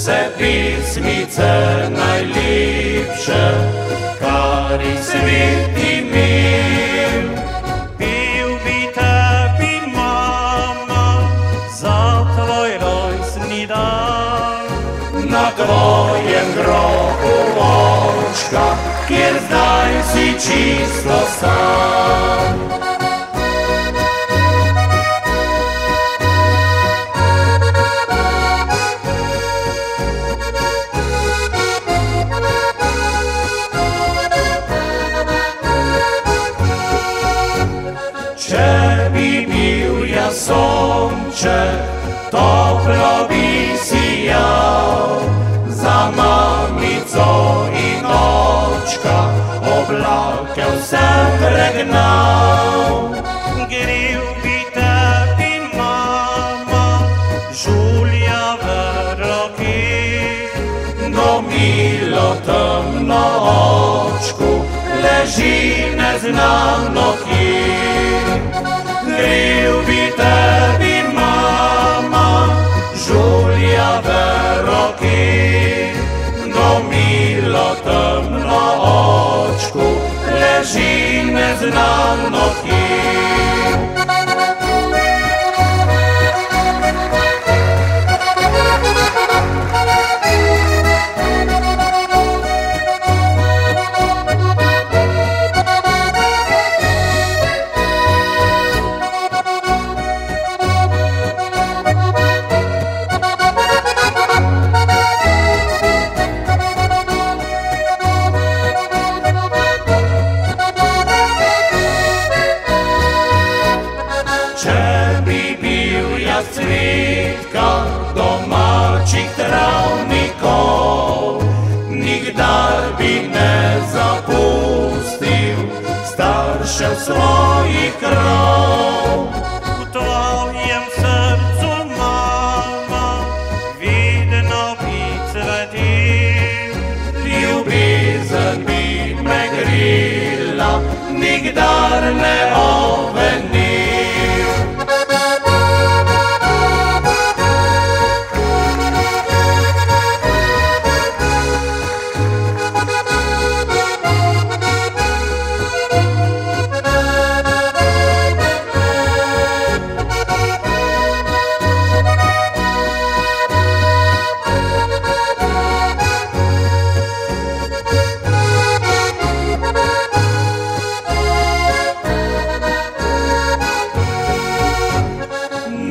se pismice najlipše, kari sviti mir. Pil bi tebi, mama, za tvoj rojstni dan. Na tvojem grobu, očka, kjer zdaj si čisto sam. Če bi bil jaz sonček, toplo bi sijal, za mamico in očka oblake vse pregnal. Grel bi tebi, mama, žuljave roke. No, milo temno očku leži neznano kje. Grel bi tebi, mama, žuljave roke. No, milo temno očku leži neznano kje. Če bi bil jaz cvitka domačih travnikov, nikdar bi ne zapustil staršev svojih krov. V tvojem srcu, mama, vedno bi cvetil. Ljubezen bi me grila, nikdar ne ovenil.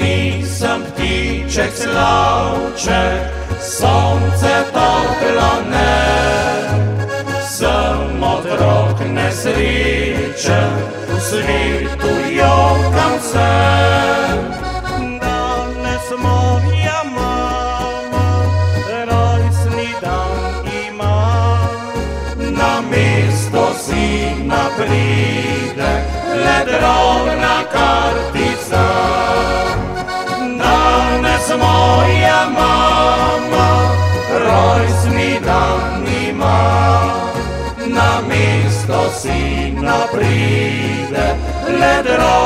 Nisem ptiček slavček, sonce toplo ne. Sem otrok nesrečen, v svetu jokam se. Danes moja mama rojstni dan ima. Namesto sina pride le drobna kartica. Danes moja mama rojstni dan ima. Namesto sina pride le drobna